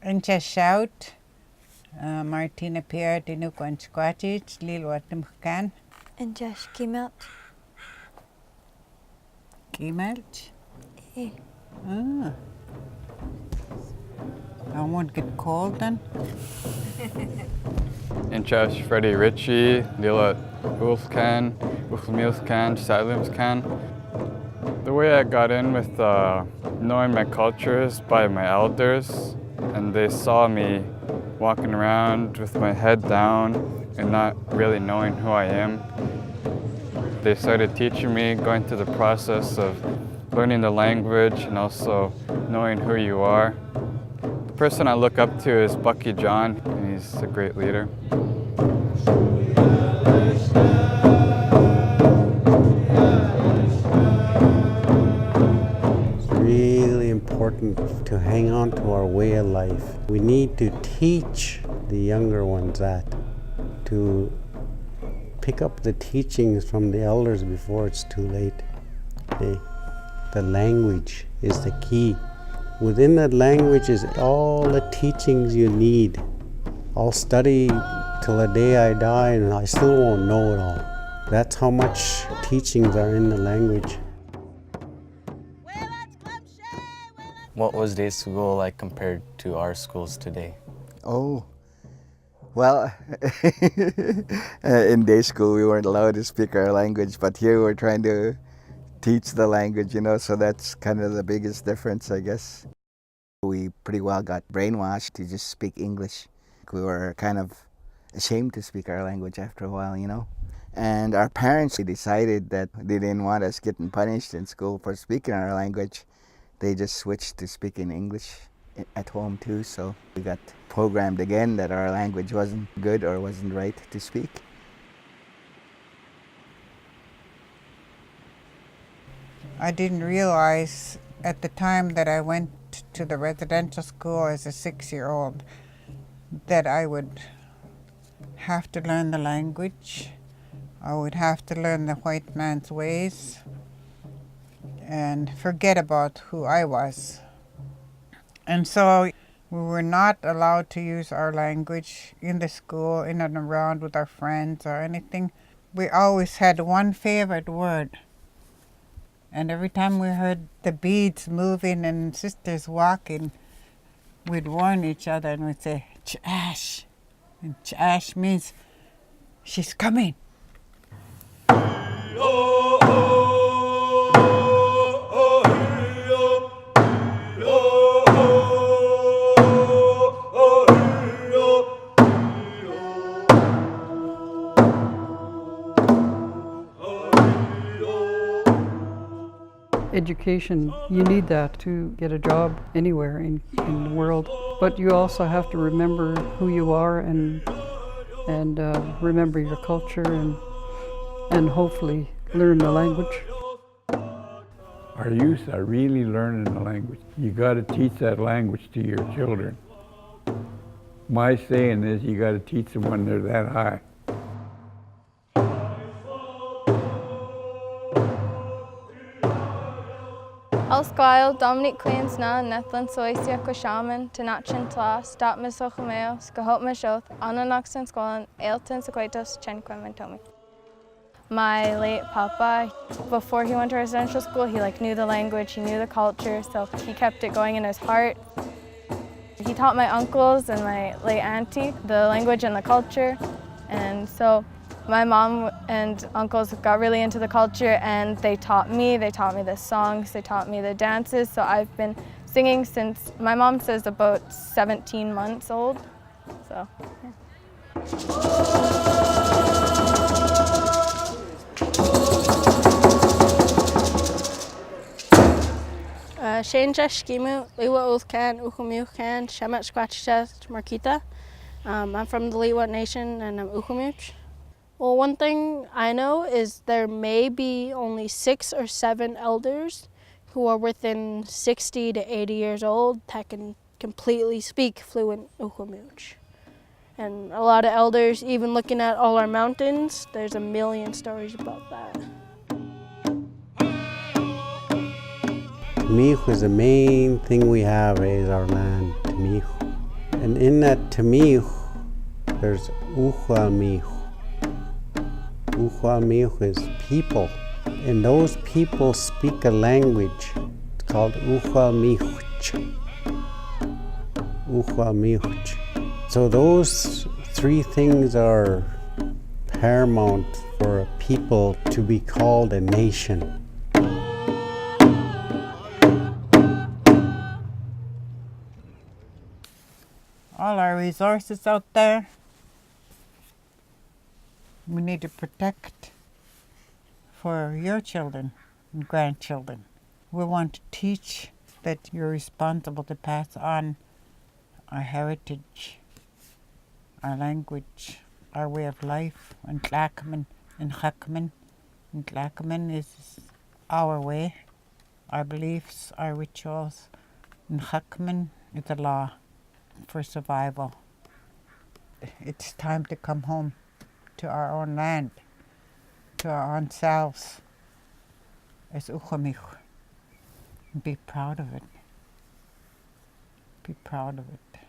And just shout, Martina Pierre, Dinukwan Squamish, Lil'wat Nations. And just came out. Kimelt? Eh. Ah. I won't get cold then. Inchas Freddie Ritchie, Lil'wat Ulfkan, Ulfmilfkan, Salimskan. The way I got in with knowing my culture is by my elders, and they saw me walking around with my head down and not really knowing who I am. They started teaching me, going through the process of learning the language and also knowing who you are. The person I look up to is Bucky John, and he's a great leader. Really important to hang on to our way of life. We need to teach the younger ones that, to pick up the teachings from the elders before it's too late. The language is the key. Within that language is all the teachings you need. I'll study till the day I die and I still won't know it all. That's how much teachings are in the language. What was day school like compared to our schools today? Oh, well, in day school we weren't allowed to speak our language, but here we're trying to teach the language, so that's kind of the biggest difference, I guess. We pretty well got brainwashed to just speak English. We were kind of ashamed to speak our language after a while, And our parents decided that they didn't want us getting punished in school for speaking our language. They just switched to speaking English at home too, so we got programmed again that our language wasn't good or wasn't right to speak. I didn't realize at the time that I went to the residential school as a 6-year-old that I would have to learn the language. I would have to learn the white man's ways and forget about who I was. And so we were not allowed to use our language in the school, in and around with our friends or anything. We always had one favorite word. And every time we heard the beads moving and sisters walking, we'd warn each other and we'd say, "Chash." And chash means, "She's coming." Education, you need that to get a job anywhere in the world. But you also have to remember who you are and remember your culture and hopefully learn the language. Our youth are really learning the language. You got to teach that language to your children. My saying is you got to teach them when they're that high. Alsquile, Dominic Queens na, Nethlin Soisia Koshaman, Tanachin Tla, Stop Miss Ochomeo, Skahot Mishoth, Ananaxon Squalin, Ailton Sequatos, Chenquim and Tomi. My late papa, before he went to residential school, he knew the language, he knew the culture, so he kept it going in his heart. He taught my uncles and my late auntie the language and the culture, and so my mom and uncles got really into the culture and they taught me the songs, they taught me the dances, so I've been singing since, my mom says, about 17 months old, so yeah. Shenja Skimu, Lil'wat Ulfkan, Uchumiuchkan, Shemet Squatchest, Marquita. I'm from the Lil'wat Nation and I'm Uchumiuch. Well, one thing I know is there may be only 6 or 7 elders who are within 60 to 80 years old that can completely speak fluent Uchumiuch. And a lot of elders, even looking at all our mountains, there's a million stories about that. Tamihu is the main thing we have is our land, Tamihu. And in that Tamih, there's Uhualmih. Uhualmih is people. And those people speak a language. It's called Uhualmihch. Uhualmihch. So those three things are paramount for a people to be called a nation. All our resources out there, we need to protect for your children and grandchildren. We want to teach that you're responsible to pass on our heritage, our language, our way of life, and Tlakamin and Chakmin. And Tlakamin is our way, our beliefs, our rituals. And Chakmin is a law for survival. It's time to come home to our own land, to our own selves as Uchamich. Be proud of it. Be proud of it.